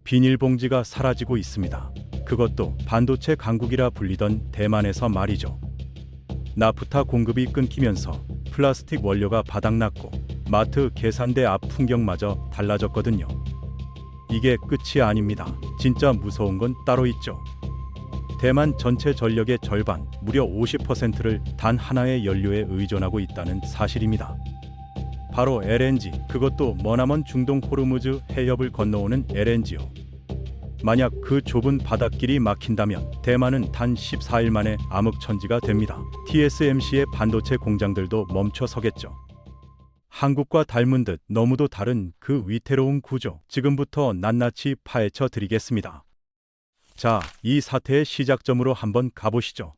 비닐봉지가 사라지고 있습니다. 그것도 반도체 강국이라 불리던 대만에서 말이죠. 나프타 공급이 끊기면서 플라스틱 원료가 바닥났고 마트 계산대 앞 풍경마저 달라졌거든요. 이게 끝이 아닙니다. 진짜 무서운 건 따로 있죠. 대만 전체 전력의 절반, 무려 50%를 단 하나의 연료에 의존하고 있다는 사실입니다. 바로 LNG, 그것도 머나먼 중동 호르무즈 해협을 건너오는 LNG요. 만약 그 좁은 바닷길이 막힌다면 대만은 단 14일 만에 암흑천지가 됩니다. TSMC의 반도체 공장들도 멈춰서겠죠. 한국과 닮은 듯 너무도 다른 그 위태로운 구조, 지금부터 낱낱이 파헤쳐 드리겠습니다. 자, 이 사태의 시작점으로 한번 가보시죠.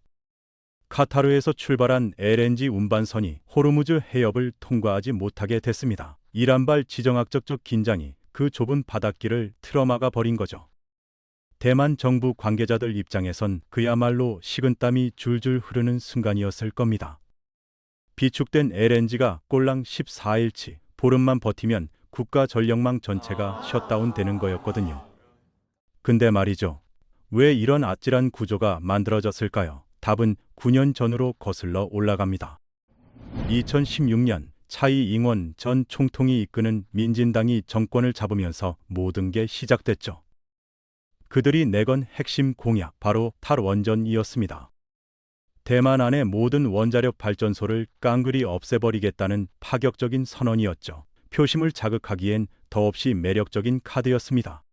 카타르에서 출발한 LNG 운반선이 호르무즈 해협을 통과하지 못하게 됐습니다. 이란발 지정학적 긴장이 그 좁은 바닷길을 틀어막아 버린 거죠. 대만 정부 관계자들 입장에선 그야말로 식은땀이 줄줄 흐르는 순간이었을 겁니다. 비축된 LNG가 꼴랑 14일치, 보름만 버티면 국가 전력망 전체가 셧다운 되는 거였거든요. 근데 말이죠. 왜 이런 아찔한 구조가 만들어졌을까요? 답은 9년 전으로 거슬러 올라갑니다. 2016년 차이 잉원 전 총통이 이끄는 민진당이 정권을 잡으면서 모든 게 시작됐죠. 그들이 내건 핵심 공약, 바로 탈원전이었습니다. 대만 안의 모든 원자력 발전소를 깡그리 없애버리겠다는 파격적인 선언이었죠. 표심을 자극하기엔 더없이 매력적인 카드였습니다.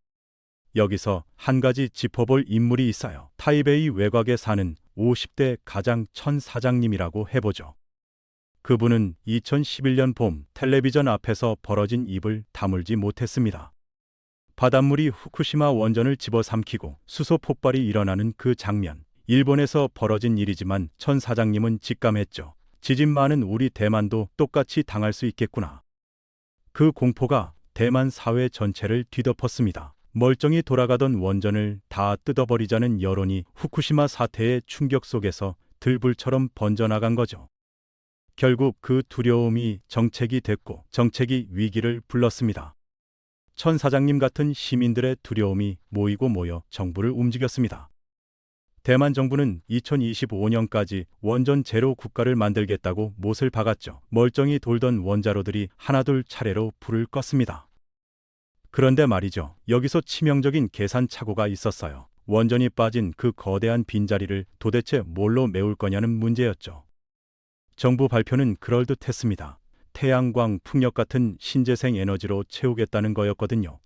여기서 한 가지 짚어볼 인물이 있어요. 타이베이 외곽에 사는 50대 가장 천 사장님이라고 해보죠. 그분은 2011년 봄 텔레비전 앞에서 벌어진 입을 다물지 못했습니다. 바닷물이 후쿠시마 원전을 집어삼키고 수소 폭발이 일어나는 그 장면. 일본에서 벌어진 일이지만 천 사장님은 직감했죠. 지진 많은 우리 대만도 똑같이 당할 수 있겠구나. 그 공포가 대만 사회 전체를 뒤덮었습니다. 멀쩡히 돌아가던 원전을 다 뜯어버리자는 여론이 후쿠시마 사태의 충격 속에서 들불처럼 번져나간 거죠. 결국 그 두려움이 정책이 됐고 정책이 위기를 불렀습니다. 천 사장님 같은 시민들의 두려움이 모이고 모여 정부를 움직였습니다. 대만 정부는 2025년까지 원전 제로 국가를 만들겠다고 못을 박았죠. 멀쩡히 돌던 원자로들이 하나둘 차례로 불을 껐습니다. 그런데 말이죠. 여기서 치명적인 계산 착오가 있었어요. 원전이 빠진 그 거대한 빈자리를 도대체 뭘로 메울 거냐는 문제였죠. 정부 발표는 그럴듯했습니다. 태양광, 풍력 같은 신재생 에너지로 채우겠다는 거였거든요.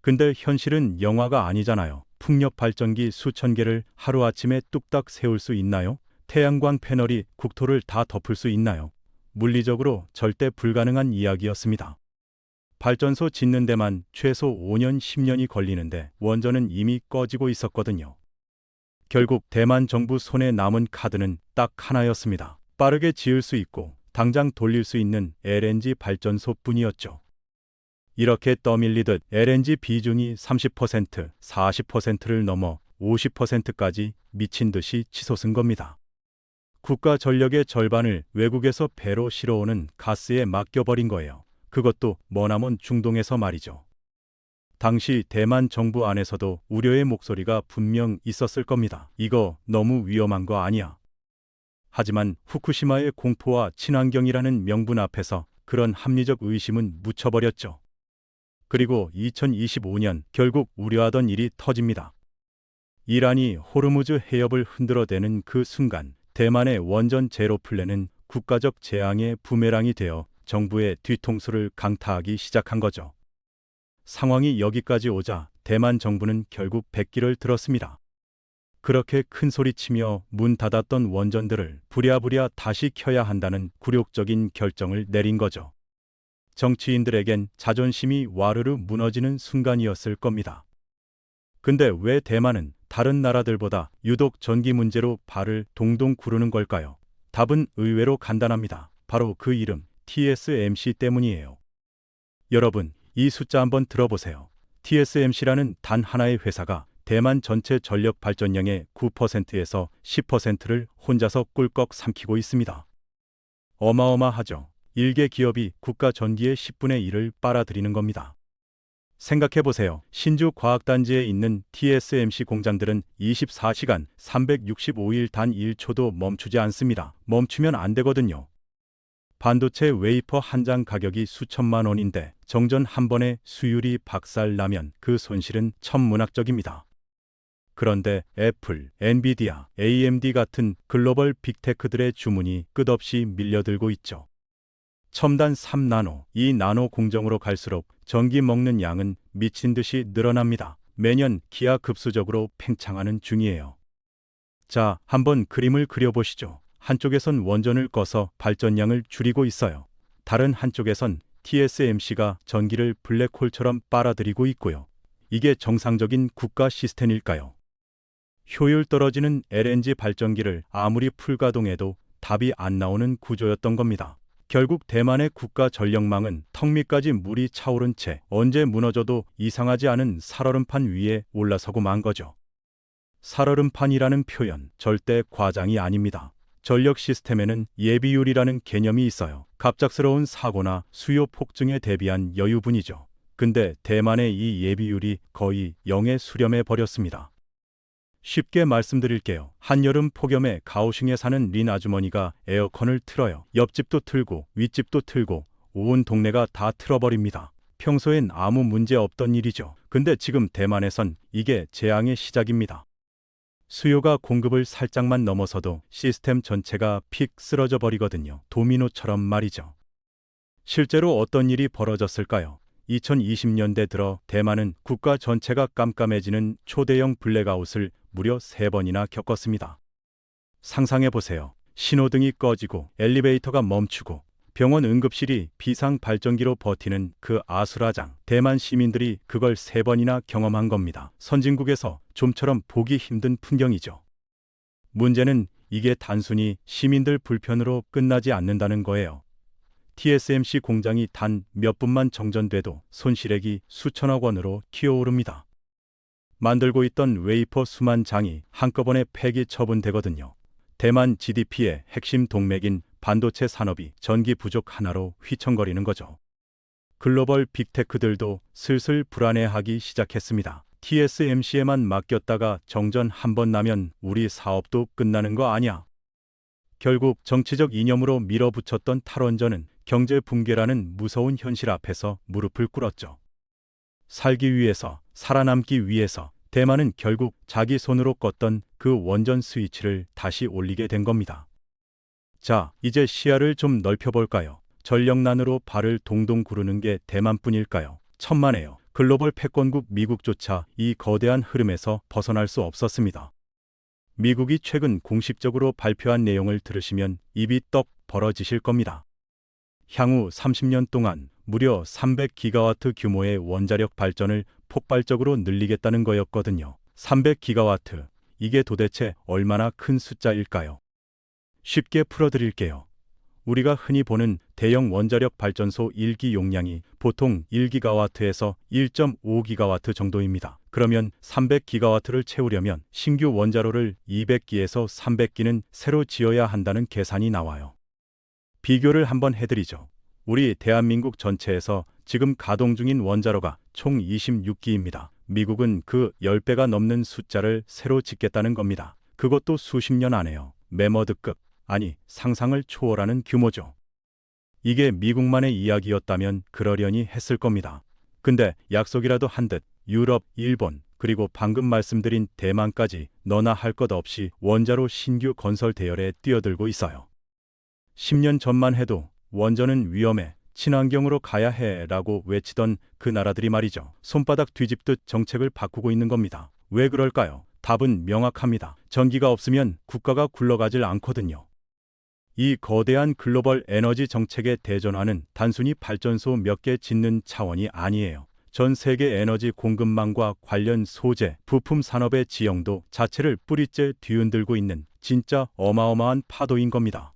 근데 현실은 영화가 아니잖아요. 풍력 발전기 수천 개를 하루아침에 뚝딱 세울 수 있나요? 태양광 패널이 국토를 다 덮을 수 있나요? 물리적으로 절대 불가능한 이야기였습니다. 발전소 짓는 데만 최소 5년, 10년이 걸리는데 원전은 이미 꺼지고 있었거든요. 결국 대만 정부 손에 남은 카드는 딱 하나였습니다. 빠르게 지을 수 있고 당장 돌릴 수 있는 LNG 발전소뿐이었죠. 이렇게 떠밀리듯 LNG 비중이 30%, 40%를 넘어 50%까지 미친 듯이 치솟은 겁니다. 국가 전력의 절반을 외국에서 배로 실어오는 가스에 맡겨버린 거예요. 그것도 머나먼 중동에서 말이죠. 당시 대만 정부 안에서도 우려의 목소리가 분명 있었을 겁니다. 이거 너무 위험한 거 아니야? 하지만 후쿠시마의 공포와 친환경이라는 명분 앞에서 그런 합리적 의심은 묻혀버렸죠. 그리고 2025년 결국 우려하던 일이 터집니다. 이란이 호르무즈 해협을 흔들어대는 그 순간 대만의 원전 제로 플랜은 국가적 재앙의 부메랑이 되어 정부의 뒤통수를 강타하기 시작한 거죠. 상황이 여기까지 오자 대만 정부는 결국 백기를 들었습니다. 그렇게 큰 소리치며 문 닫았던 원전들을 부랴부랴 다시 켜야 한다는 굴욕적인 결정을 내린 거죠. 정치인들에겐 자존심이 와르르 무너지는 순간이었을 겁니다. 근데 왜 대만은 다른 나라들보다 유독 전기 문제로 발을 동동 구르는 걸까요? 답은 의외로 간단합니다. 바로 그 이름, TSMC 때문이에요. 여러분, 이 숫자 한번 들어보세요. TSMC라는 단 하나의 회사가 대만 전체 전력 발전량의 9%에서 10%를 혼자서 꿀꺽 삼키고 있습니다. 어마어마하죠. 일개 기업이 국가 전기의 10분의 1을 빨아들이는 겁니다. 생각해보세요. 신주 과학단지에 있는 TSMC 공장들은 24시간 365일 단 1초도 멈추지 않습니다. 멈추면 안 되거든요. 반도체 웨이퍼 한 장 가격이 수천만 원인데 정전 한 번에 수율이 박살나면 그 손실은 천문학적입니다. 그런데 애플, 엔비디아, AMD 같은 글로벌 빅테크들의 주문이 끝없이 밀려들고 있죠. 첨단 3나노, 2나노 공정으로 갈수록 전기 먹는 양은 미친 듯이 늘어납니다. 매년 기하급수적으로 팽창하는 중이에요. 자, 한번 그림을 그려보시죠. 한쪽에선 원전을 꺼서 발전량을 줄이고 있어요. 다른 한쪽에선 TSMC가 전기를 블랙홀처럼 빨아들이고 있고요. 이게 정상적인 국가 시스템일까요? 효율 떨어지는 LNG 발전기를 아무리 풀가동해도 답이 안 나오는 구조였던 겁니다. 결국 대만의 국가 전력망은 턱 밑까지 물이 차오른 채 언제 무너져도 이상하지 않은 살얼음판 위에 올라서고 만 거죠. 살얼음판이라는 표현 절대 과장이 아닙니다. 전력 시스템에는 예비율이라는 개념이 있어요. 갑작스러운 사고나 수요 폭증에 대비한 여유분이죠. 근데 대만의 이 예비율이 거의 0에 수렴해 버렸습니다. 쉽게 말씀드릴게요. 한여름 폭염에 가오슝에 사는 린 아주머니가 에어컨을 틀어요. 옆집도 틀고 윗집도 틀고 온 동네가 다 틀어버립니다. 평소엔 아무 문제 없던 일이죠. 근데 지금 대만에선 이게 재앙의 시작입니다. 수요가 공급을 살짝만 넘어서도 시스템 전체가 픽 쓰러져 버리거든요. 도미노처럼 말이죠. 실제로 어떤 일이 벌어졌을까요? 2020년대 들어 대만은 국가 전체가 깜깜해지는 초대형 블랙아웃을 무려 3번이나 겪었습니다. 상상해보세요. 신호등이 꺼지고 엘리베이터가 멈추고 병원 응급실이 비상 발전기로 버티는 그 아수라장. 대만 시민들이 그걸 3번이나 경험한 겁니다. 선진국에서 좀처럼 보기 힘든 풍경이죠. 문제는 이게 단순히 시민들 불편으로 끝나지 않는다는 거예요. TSMC 공장이 단 몇 분만 정전돼도 손실액이 수천억 원으로 튀어오릅니다. 만들고 있던 웨이퍼 수만 장이 한꺼번에 폐기 처분되거든요. 대만 GDP의 핵심 동맥인 반도체 산업이 전기 부족 하나로 휘청거리는 거죠. 글로벌 빅테크들도 슬슬 불안해하기 시작했습니다. TSMC에만 맡겼다가 정전 한 번 나면 우리 사업도 끝나는 거 아냐? 결국 정치적 이념으로 밀어붙였던 탈원전은 경제 붕괴라는 무서운 현실 앞에서 무릎을 꿇었죠. 살기 위해서, 살아남기 위해서 대만은 결국 자기 손으로 껐던 그 원전 스위치를 다시 올리게 된 겁니다. 자, 이제 시야를 좀 넓혀볼까요? 전력난으로 발을 동동 구르는 게 대만뿐일까요? 천만에요. 글로벌 패권국 미국조차 이 거대한 흐름에서 벗어날 수 없었습니다. 미국이 최근 공식적으로 발표한 내용을 들으시면 입이 떡 벌어지실 겁니다. 향후 30년 동안 무려 300기가와트 규모의 원자력 발전을 폭발적으로 늘리겠다는 거였거든요. 300기가와트, 이게 도대체 얼마나 큰 숫자일까요? 쉽게 풀어드릴게요. 우리가 흔히 보는 대형 원자력 발전소 1기 용량이 보통 1기가와트에서 1.5기가와트 정도입니다. 그러면 300기가와트를 채우려면 신규 원자로를 200기에서 300기는 새로 지어야 한다는 계산이 나와요. 비교를 한번 해드리죠. 우리 대한민국 전체에서 지금 가동 중인 원자로가 총 26기입니다. 미국은 그 10배가 넘는 숫자를 새로 짓겠다는 겁니다. 그것도 수십 년 안에요. 매머드급, 아니 상상을 초월하는 규모죠. 이게 미국만의 이야기였다면 그러려니 했을 겁니다. 근데 약속이라도 한 듯 유럽, 일본, 그리고 방금 말씀드린 대만까지 너나 할 것 없이 원자로 신규 건설 대열에 뛰어들고 있어요. 10년 전만 해도 원전은 위험해, 친환경으로 가야 해 라고 외치던 그 나라들이 말이죠. 손바닥 뒤집듯 정책을 바꾸고 있는 겁니다. 왜 그럴까요? 답은 명확합니다. 전기가 없으면 국가가 굴러가질 않거든요. 이 거대한 글로벌 에너지 정책의 대전환은 단순히 발전소 몇 개 짓는 차원이 아니에요. 전 세계 에너지 공급망과 관련 소재, 부품 산업의 지형도 자체를 뿌리째 뒤흔들고 있는 진짜 어마어마한 파도인 겁니다.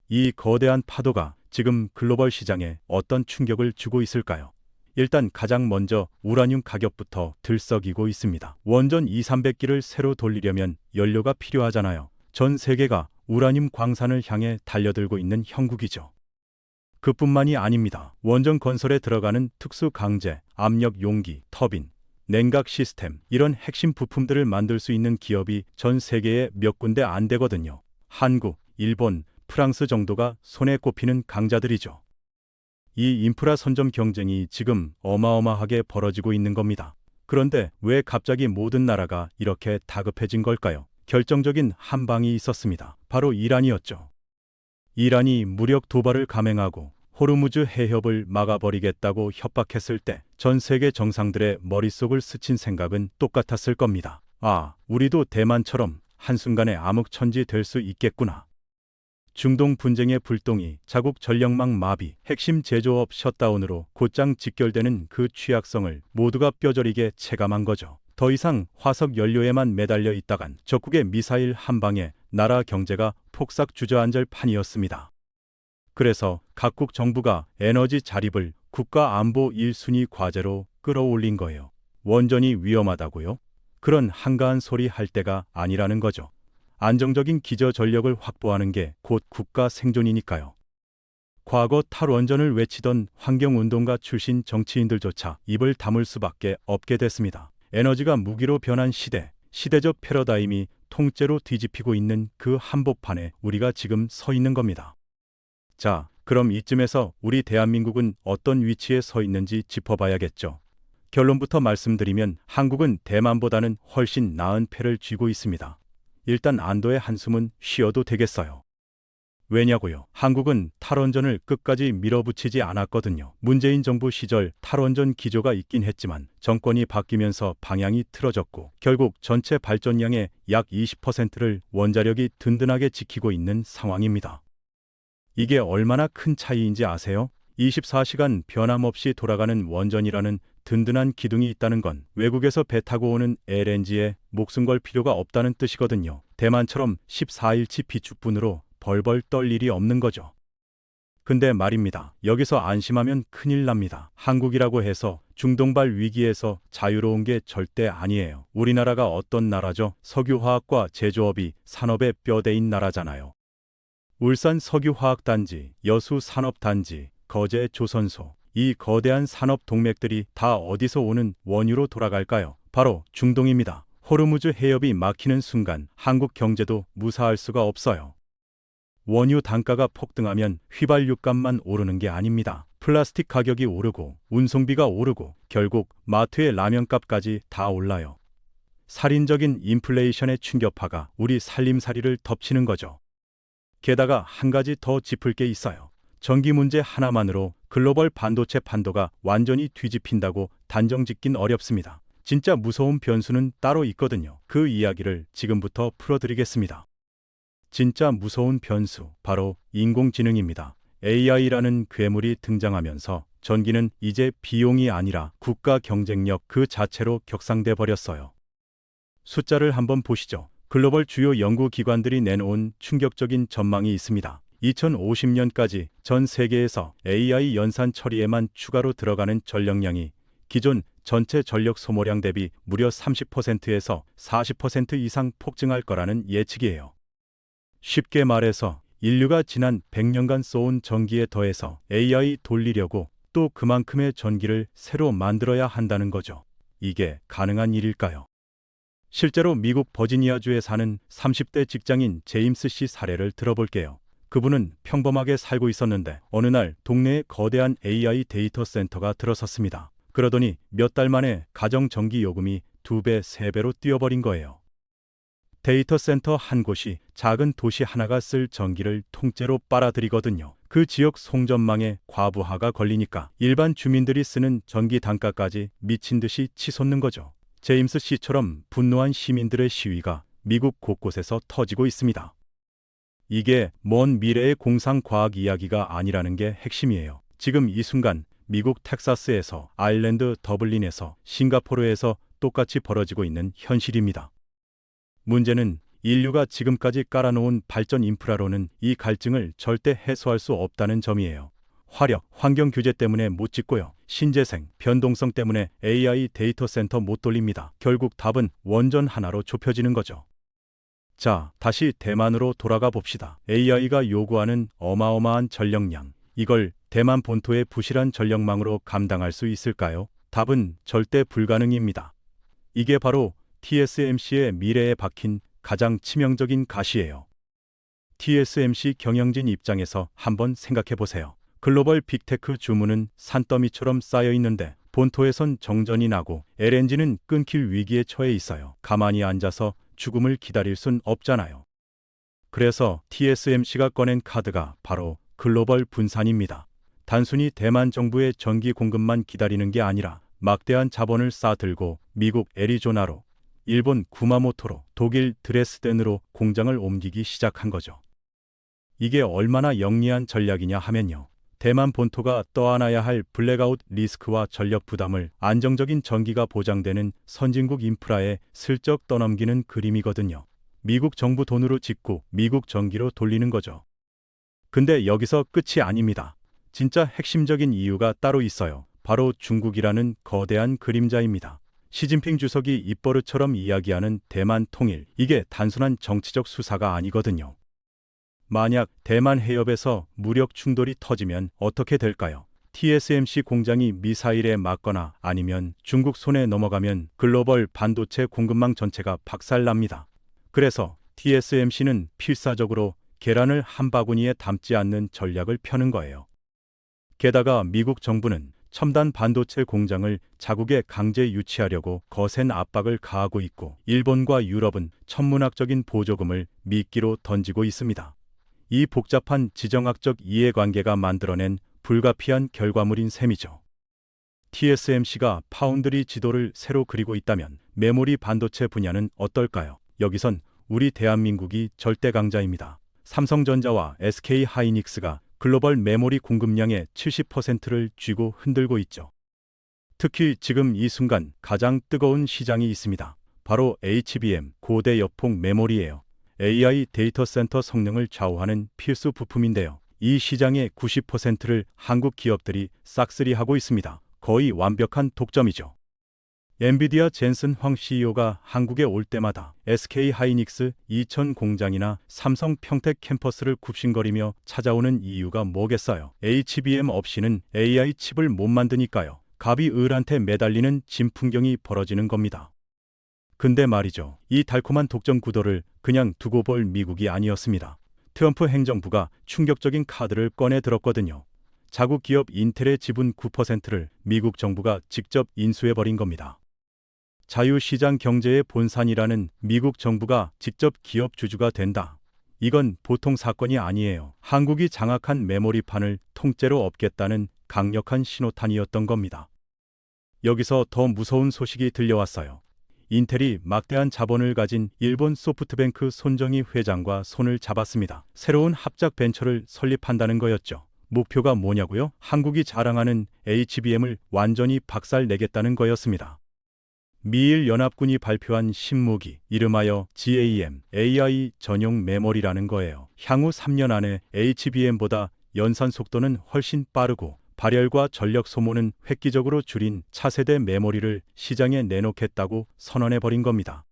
이 거대한 파도가 지금 글로벌 시장에 어떤 충격을 주고 있을까요? 일단 가장 먼저 우라늄 가격부터 들썩이고 있습니다. 원전 2,300기를 새로 돌리려면 연료가 필요하잖아요. 전 세계가 우라늄 광산을 향해 달려들고 있는 형국이죠. 그뿐만이 아닙니다. 원전 건설에 들어가는 특수 강제, 압력 용기, 터빈, 냉각 시스템 이런 핵심 부품들을 만들 수 있는 기업이 전 세계에 몇 군데 안 되거든요. 한국, 일본, 프랑스 정도가 손에 꼽히는 강자들이죠. 이 인프라 선점 경쟁이 지금 어마어마하게 벌어지고 있는 겁니다. 그런데 왜 갑자기 모든 나라가 이렇게 다급해진 걸까요? 결정적인 한 방이 있었습니다. 바로 이란이었죠. 이란이 무력 도발을 감행하고 호르무즈 해협을 막아버리겠다고 협박했을 때 전 세계 정상들의 머릿속을 스친 생각은 똑같았을 겁니다. 아, 우리도 대만처럼 한순간에 암흑천지 될 수 있겠구나. 중동 분쟁의 불똥이, 자국 전력망 마비, 핵심 제조업 셧다운으로 곧장 직결되는 그 취약성을 모두가 뼈저리게 체감한 거죠. 더 이상 화석 연료에만 매달려 있다간 적국의 미사일 한 방에 나라 경제가 폭삭 주저앉을 판이었습니다. 그래서 각국 정부가 에너지 자립을 국가 안보 1순위 과제로 끌어올린 거예요. 원전이 위험하다고요? 그런 한가한 소리 할 때가 아니라는 거죠. 안정적인 기저 전력을 확보하는 게 곧 국가 생존이니까요. 과거 탈원전을 외치던 환경운동가 출신 정치인들조차 입을 다물 수밖에 없게 됐습니다. 에너지가 무기로 변한 시대, 시대적 패러다임이 통째로 뒤집히고 있는 그 한복판에 우리가 지금 서 있는 겁니다. 자, 그럼 이쯤에서 우리 대한민국은 어떤 위치에 서 있는지 짚어봐야겠죠. 결론부터 말씀드리면 한국은 대만보다는 훨씬 나은 패를 쥐고 있습니다. 일단 안도의 한숨은 쉬어도 되겠어요. 왜냐고요? 한국은 탈원전을 끝까지 밀어붙이지 않았거든요. 문재인 정부 시절 탈원전 기조가 있긴 했지만 정권이 바뀌면서 방향이 틀어졌고 결국 전체 발전량의 약 20%를 원자력이 든든하게 지키고 있는 상황입니다. 이게 얼마나 큰 차이인지 아세요? 24시간 변함없이 돌아가는 원전이라는 든든한 기둥이 있다는 건 외국에서 배 타고 오는 LNG에 목숨 걸 필요가 없다는 뜻이거든요. 대만처럼 14일치 비축분으로 벌벌 떨 일이 없는 거죠. 근데 말입니다. 여기서 안심하면 큰일 납니다. 한국이라고 해서 중동발 위기에서 자유로운 게 절대 아니에요. 우리나라가 어떤 나라죠? 석유화학과 제조업이 산업의 뼈대인 나라잖아요. 울산 석유화학단지, 여수산업단지, 거제 조선소, 이 거대한 산업 동맥들이 다 어디서 오는 원유로 돌아갈까요? 바로 중동입니다. 호르무즈 해협이 막히는 순간 한국 경제도 무사할 수가 없어요. 원유 단가가 폭등하면 휘발유값만 오르는 게 아닙니다. 플라스틱 가격이 오르고 운송비가 오르고 결국 마트의 라면값까지 다 올라요. 살인적인 인플레이션의 충격파가 우리 살림살이를 덮치는 거죠. 게다가 한 가지 더 짚을 게 있어요. 전기 문제 하나만으로 글로벌 반도체 판도가 완전히 뒤집힌다고 단정 짓긴 어렵습니다. 진짜 무서운 변수는 따로 있거든요. 그 이야기를 지금부터 풀어드리겠습니다. 진짜 무서운 변수, 바로 인공지능입니다. AI라는 괴물이 등장하면서 전기는 이제 비용이 아니라 국가 경쟁력 그 자체로 격상돼 버렸어요. 숫자를 한번 보시죠. 글로벌 주요 연구기관들이 내놓은 충격적인 전망이 있습니다. 2050년까지 전 세계에서 AI 연산 처리에만 추가로 들어가는 전력량이 기존 전체 전력 소모량 대비 무려 30%에서 40% 이상 폭증할 거라는 예측이에요. 쉽게 말해서 인류가 지난 100년간 쏘은 전기에 더해서 AI 돌리려고 또 그만큼의 전기를 새로 만들어야 한다는 거죠. 이게 가능한 일일까요? 실제로 미국 버지니아주에 사는 30대 직장인 제임스 씨 사례를 들어볼게요. 그분은 평범하게 살고 있었는데 어느 날 동네에 거대한 AI 데이터 센터가 들어섰습니다. 그러더니 몇 달 만에 가정 전기 요금이 2배, 3배로 뛰어버린 거예요. 데이터 센터 한 곳이 작은 도시 하나가 쓸 전기를 통째로 빨아들이거든요. 그 지역 송전망에 과부하가 걸리니까 일반 주민들이 쓰는 전기 단가까지 미친 듯이 치솟는 거죠. 제임스 씨처럼 분노한 시민들의 시위가 미국 곳곳에서 터지고 있습니다. 이게 먼 미래의 공상과학 이야기가 아니라는 게 핵심이에요. 지금 이 순간 미국 텍사스에서, 아일랜드 더블린에서, 싱가포르에서 똑같이 벌어지고 있는 현실입니다. 문제는 인류가 지금까지 깔아놓은 발전 인프라로는 이 갈증을 절대 해소할 수 없다는 점이에요. 화력, 환경 규제 때문에 못 짓고요. 신재생, 변동성 때문에 AI 데이터 센터 못 돌립니다. 결국 답은 원전 하나로 좁혀지는 거죠. 자, 다시 대만으로 돌아가 봅시다. AI가 요구하는 어마어마한 전력량, 이걸 대만 본토의 부실한 전력망으로 감당할 수 있을까요? 답은 절대 불가능입니다. 이게 바로 TSMC의 미래에 박힌 가장 치명적인 가시예요. TSMC 경영진 입장에서 한번 생각해 보세요. 글로벌 빅테크 주문은 산더미처럼 쌓여 있는데 본토에선 정전이 나고 LNG는 끊길 위기에 처해 있어요. 가만히 앉아서 죽음을 기다릴 순 없잖아요. 그래서 TSMC가 꺼낸 카드가 바로 글로벌 분산입니다. 단순히 대만 정부의 전기 공급만 기다리는 게 아니라 막대한 자본을 쌓아들고 미국 애리조나로, 일본 구마모토로, 독일 드레스덴으로 공장을 옮기기 시작한 거죠. 이게 얼마나 영리한 전략이냐 하면요. 대만 본토가 떠안아야 할 블랙아웃 리스크와 전력 부담을 안정적인 전기가 보장되는 선진국 인프라에 슬쩍 떠넘기는 그림이거든요. 미국 정부 돈으로 짓고 미국 전기로 돌리는 거죠. 근데 여기서 끝이 아닙니다. 진짜 핵심적인 이유가 따로 있어요. 바로 중국이라는 거대한 그림자입니다. 시진핑 주석이 입버릇처럼 이야기하는 대만 통일, 이게 단순한 정치적 수사가 아니거든요. 만약 대만 해협에서 무력 충돌이 터지면 어떻게 될까요? TSMC 공장이 미사일에 맞거나 아니면 중국 손에 넘어가면 글로벌 반도체 공급망 전체가 박살납니다. 그래서 TSMC는 필사적으로 계란을 한 바구니에 담지 않는 전략을 펴는 거예요. 게다가 미국 정부는 첨단 반도체 공장을 자국에 강제 유치하려고 거센 압박을 가하고 있고, 일본과 유럽은 천문학적인 보조금을 미끼로 던지고 있습니다. 이 복잡한 지정학적 이해관계가 만들어낸 불가피한 결과물인 셈이죠. TSMC가 파운드리 지도를 새로 그리고 있다면 메모리 반도체 분야는 어떨까요? 여기선 우리 대한민국이 절대 강자입니다. 삼성전자와 SK하이닉스가 글로벌 메모리 공급량의 70%를 쥐고 흔들고 있죠. 특히 지금 이 순간 가장 뜨거운 시장이 있습니다. 바로 HBM, 고대 여폭 메모리예요. AI 데이터 센터 성능을 좌우하는 필수 부품인데요. 이 시장의 90%를 한국 기업들이 싹쓸이하고 있습니다. 거의 완벽한 독점이죠. 엔비디아 젠슨 황 CEO가 한국에 올 때마다 SK하이닉스 이천 공장이나 삼성 평택 캠퍼스를 굽신거리며 찾아오는 이유가 뭐겠어요? HBM 없이는 AI 칩을 못 만드니까요. 갑이 을한테 매달리는 진풍경이 벌어지는 겁니다. 근데 말이죠. 이 달콤한 독점 구도를 그냥 두고 볼 미국이 아니었습니다. 트럼프 행정부가 충격적인 카드를 꺼내 들었거든요. 자국 기업 인텔의 지분 9%를 미국 정부가 직접 인수해버린 겁니다. 자유시장 경제의 본산이라는 미국 정부가 직접 기업 주주가 된다. 이건 보통 사건이 아니에요. 한국이 장악한 메모리판을 통째로 업겠다는 강력한 신호탄이었던 겁니다. 여기서 더 무서운 소식이 들려왔어요. 인텔이 막대한 자본을 가진 일본 소프트뱅크 손정희 회장과 손을 잡았습니다. 새로운 합작 벤처를 설립한다는 거였죠. 목표가 뭐냐고요? 한국이 자랑하는 HBM을 완전히 박살내겠다는 거였습니다. 미일 연합군이 발표한 신무기, 이름하여 GAM, AI 전용 메모리라는 거예요. 향후 3년 안에 HBM보다 연산 속도는 훨씬 빠르고 발열과 전력 소모는 획기적으로 줄인 차세대 메모리를 시장에 내놓겠다고 선언해버린 겁니다.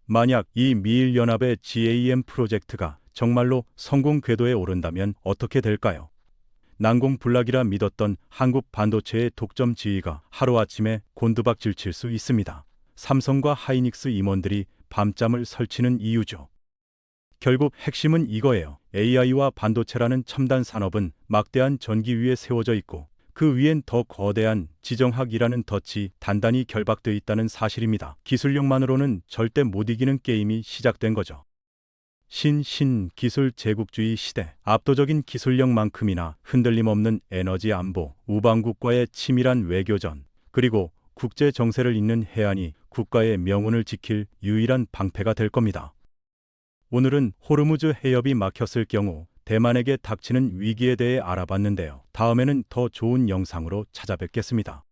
만약 이 미일연합의 GAM 프로젝트가 정말로 성공 궤도에 오른다면 어떻게 될까요? 난공불락이라 믿었던 한국 반도체의 독점 지위가 하루아침에 곤두박질 칠 수 있습니다. 삼성과 하이닉스 임원들이 밤잠을 설치는 이유죠. 결국 핵심은 이거예요. AI와 반도체라는 첨단 산업은 막대한 전기 위에 세워져 있고 그 위엔 더 거대한 지정학이라는 덫이 단단히 결박되어 있다는 사실입니다. 기술력만으로는 절대 못 이기는 게임이 시작된 거죠. 기술 제국주의 시대, 압도적인 기술력만큼이나 흔들림 없는 에너지 안보, 우방국과의 치밀한 외교전, 그리고 국제 정세를 잇는 해안이 국가의 명운을 지킬 유일한 방패가 될 겁니다. 오늘은 호르무즈 해협이 막혔을 경우 대만에게 닥치는 위기에 대해 알아봤는데요. 다음에는 더 좋은 영상으로 찾아뵙겠습니다.